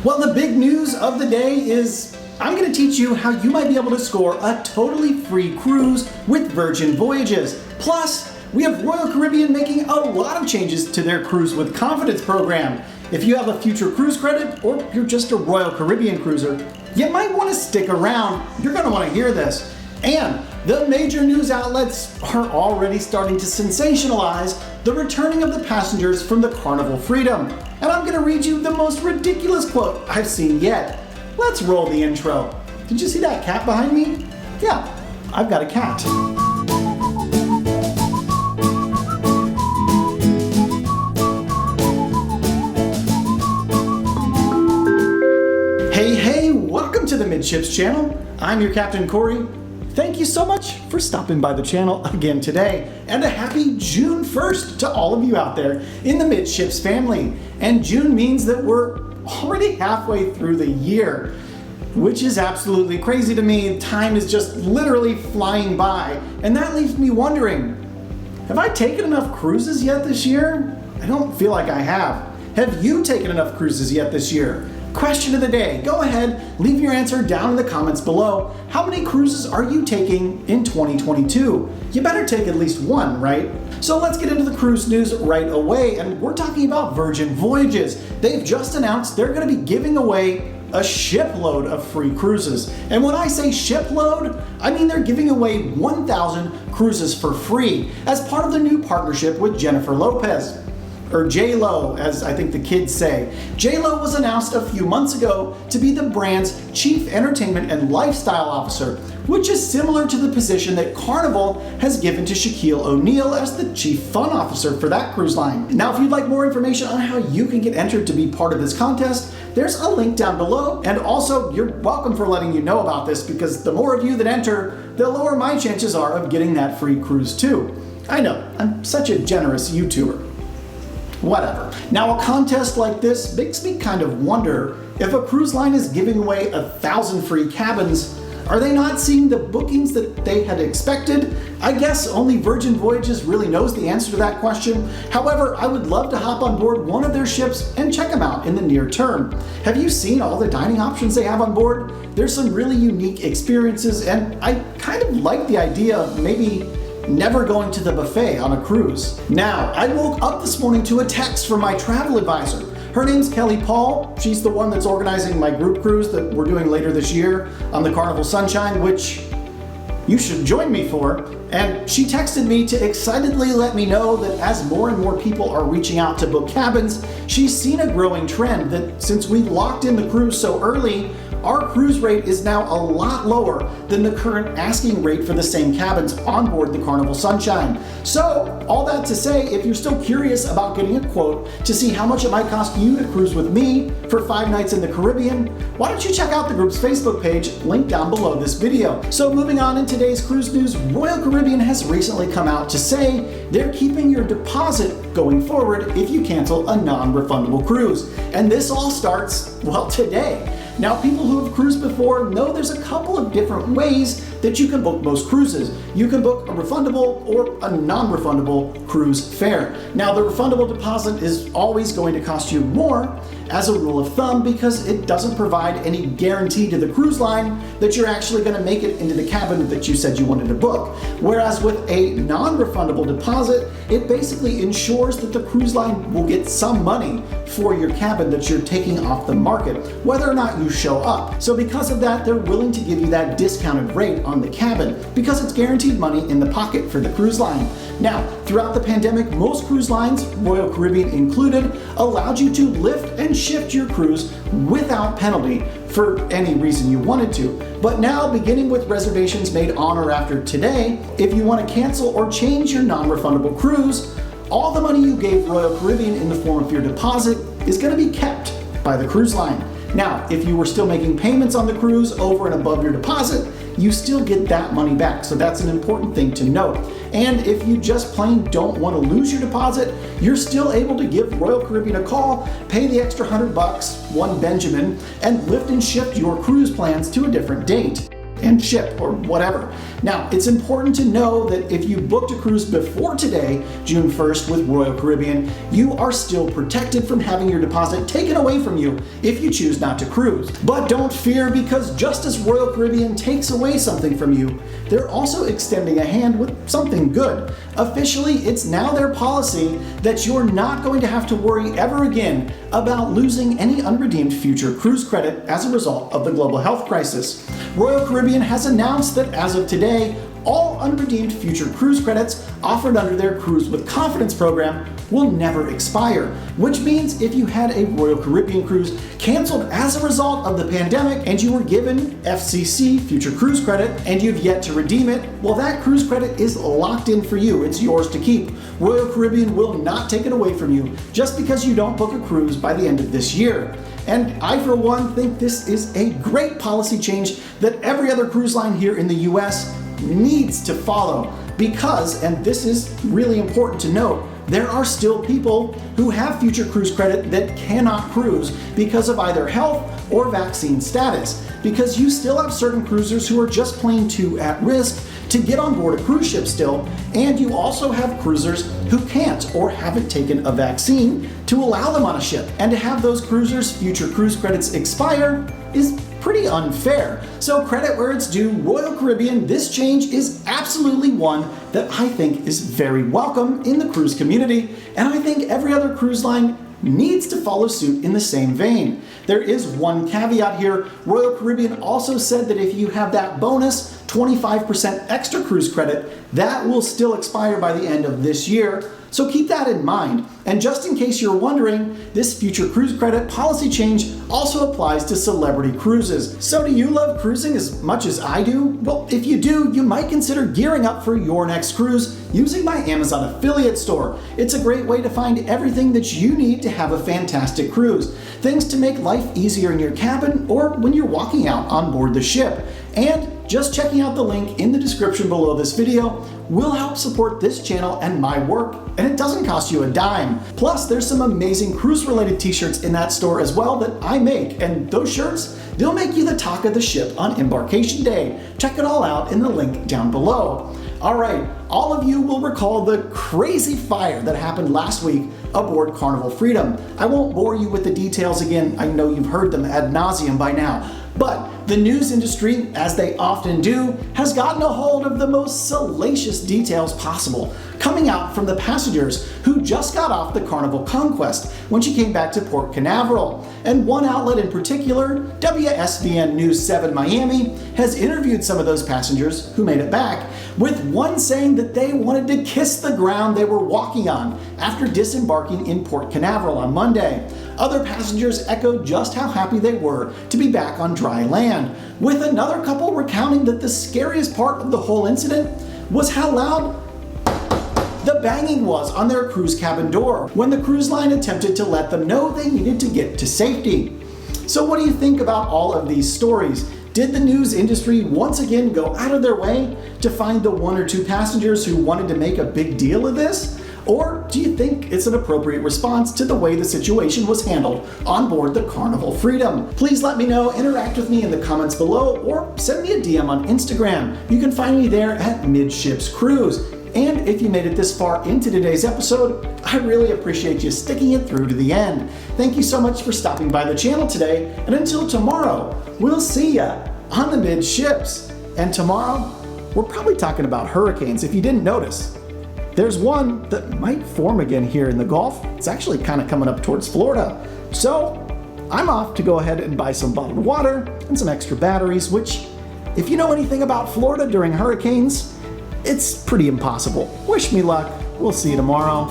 Well, the big news of the day is I'm going to teach you how you might be able to score a totally free cruise with Virgin Voyages. Plus, we have Royal Caribbean making a lot of changes to their Cruise with Confidence program. If you have a future cruise credit or you're just a Royal Caribbean cruiser, you might want to stick around. You're going to want to hear this. And the major news outlets are already starting to sensationalize the returning of the passengers from the Carnival Freedom. And I'm going to read you the most ridiculous quote I've seen yet. Let's roll the intro. Did you see that cat behind me? Yeah, I've got a cat. Hey, welcome to the Midships channel. I'm your Captain Corey. Thank you so much for stopping by the channel again today, and a happy June 1st to all of you out there in the Midships family. And June means that we're already halfway through the year, which is absolutely crazy to me. Time is just literally flying by, and that leaves me wondering, have I taken enough cruises yet this year? I don't feel like I have. Have you taken enough cruises yet this year? Question of the day. Go ahead, leave your answer down in the comments below. How many cruises are you taking in 2022? You better take at least one, right? So let's get into the cruise news right away, and we're talking about Virgin Voyages. They've just announced they're going to be giving away a shipload of free cruises. And when I say shipload, I mean they're giving away 1,000 cruises for free as part of the new partnership with Jennifer Lopez. Or J-Lo, as I think the kids say. J-Lo was announced a few months ago to be the brand's Chief Entertainment and Lifestyle Officer, which is similar to the position that Carnival has given to Shaquille O'Neal as the Chief Fun Officer for that cruise line. Now, if you'd like more information on how you can get entered to be part of this contest, there's a link down below, and also you're welcome for letting you know about this, because the more of you that enter, the lower my chances are of getting that free cruise too. I know, I'm such a generous YouTuber. Whatever. Now, a contest like this makes me kind of wonder, if a cruise line is giving away 1,000 free cabins, are they not seeing the bookings that they had expected? I guess only Virgin Voyages really knows the answer to that question. However, I would love to hop on board one of their ships and check them out in the near term. Have you seen all the dining options they have on board? There's some really unique experiences, and I kind of like the idea of maybe never going to the buffet on a cruise. Now, I woke up this morning to a text from my travel advisor. Her name's Kelly Paul. She's the one that's organizing my group cruise that we're doing later this year on the Carnival Sunshine, which you should join me for. And she texted me to excitedly let me know that as more and more people are reaching out to book cabins, she's seen a growing trend that since we locked in the cruise so early, our cruise rate is now a lot lower than the current asking rate for the same cabins on board the Carnival Sunshine. So, all that to say, if you're still curious about getting a quote to see how much it might cost you to cruise with me for 5 nights in the Caribbean, why don't you check out the group's Facebook page, linked down below this video. So moving on in today's cruise news, Royal Caribbean has recently come out to say they're keeping your deposit going forward if you cancel a non-refundable cruise. And this all starts, well, today. Now, people who have cruised before know there's a couple of different ways that you can book most cruises. You can book a refundable or a non-refundable cruise fare. Now, the refundable deposit is always going to cost you more as a rule of thumb, because it doesn't provide any guarantee to the cruise line that you're actually going to make it into the cabin that you said you wanted to book. Whereas with a non-refundable deposit, it basically ensures that the cruise line will get some money for your cabin that you're taking off the market, whether or not you show up. So because of that, they're willing to give you that discounted rate on the cabin, because it's guaranteed money in the pocket for the cruise line. Now, throughout the pandemic, most cruise lines, Royal Caribbean included, allowed you to lift and shift your cruise without penalty for any reason you wanted to. But now, beginning with reservations made on or after today, if you want to cancel or change your non-refundable cruise, all the money you gave Royal Caribbean in the form of your deposit is going to be kept by the cruise line. Now, if you were still making payments on the cruise over and above your deposit, you still get that money back. So that's an important thing to note. And if you just plain don't want to lose your deposit, you're still able to give Royal Caribbean a call, pay the extra $100, one Benjamin, and lift and shift your cruise plans to a different date. and ship or whatever. Now, it's important to know that if you booked a cruise before today, June 1st with Royal Caribbean, you are still protected from having your deposit taken away from you if you choose not to cruise. But don't fear, because just as Royal Caribbean takes away something from you, they're also extending a hand with something good. Officially, it's now their policy that you're not going to have to worry ever again about losing any unredeemed future cruise credit as a result of the global health crisis. Royal Caribbean has announced that as of today, all unredeemed future cruise credits offered under their Cruise with Confidence program will never expire, which means if you had a Royal Caribbean cruise canceled as a result of the pandemic and you were given FCC future cruise credit and you've yet to redeem it, well, that cruise credit is locked in for you. It's yours to keep. Royal Caribbean will not take it away from you just because you don't book a cruise by the end of this year. And I, for one, think this is a great policy change that every other cruise line here in the US needs to follow, because, and this is really important to note, there are still people who have future cruise credit that cannot cruise because of either health or vaccine status, because you still have certain cruisers who are just plain too at risk to get on board a cruise ship still, and you also have cruisers who can't or haven't taken a vaccine to allow them on a ship. And to have those cruisers' future cruise credits expire is pretty unfair. So credit where it's due, Royal Caribbean, this change is absolutely one that I think is very welcome in the cruise community, and I think every other cruise line needs to follow suit in the same vein. There is one caveat here. Royal Caribbean also said that if you have that bonus 25% extra cruise credit, that will still expire by the end of this year. So keep that in mind. And just in case you're wondering, this future cruise credit policy change also applies to celebrity cruises. So do you love cruising as much as I do? Well, if you do, you might consider gearing up for your next cruise using my Amazon affiliate store. It's a great way to find everything that you need to have a fantastic cruise. Things to make life easier in your cabin or when you're walking out on board the ship. And just checking out the link in the description below this video will help support this channel and my work, and it doesn't cost you a dime. Plus, there's some amazing cruise-related t-shirts in that store as well that I make, and those shirts, they'll make you the talk of the ship on embarkation day. Check it all out in the link down below. All right, all of you will recall the crazy fire that happened last week aboard Carnival Freedom. I won't bore you with the details again. I know you've heard them ad nauseum by now. But the news industry, as they often do, has gotten a hold of the most salacious details possible, coming out from the passengers who just got off the Carnival Conquest when she came back to Port Canaveral. And one outlet in particular, WSVN News 7 Miami, has interviewed some of those passengers who made it back, with one saying that they wanted to kiss the ground they were walking on after disembarking in Port Canaveral on Monday. Other passengers echoed just how happy they were to be back on dry land, with another couple recounting that the scariest part of the whole incident was how loud the banging was on their cruise cabin door when the cruise line attempted to let them know they needed to get to safety. So what do you think about all of these stories? Did the news industry once again go out of their way to find the one or two passengers who wanted to make a big deal of this? Or do you think it's an appropriate response to the way the situation was handled on board the Carnival Freedom? Please let me know, interact with me in the comments below, or send me a DM on Instagram. You can find me there at Midships Cruise. And if you made it this far into today's episode, I really appreciate you sticking it through to the end. Thank you so much for stopping by the channel today, and until tomorrow, we'll see ya on the Midships. And tomorrow, we're probably talking about hurricanes, if you didn't notice. There's one that might form again here in the Gulf. It's actually kind of coming up towards Florida. So I'm off to go ahead and buy some bottled water and some extra batteries, which, if you know anything about Florida during hurricanes, it's pretty impossible. Wish me luck. We'll see you tomorrow.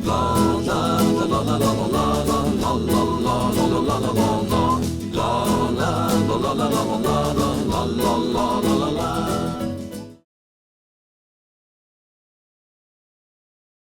La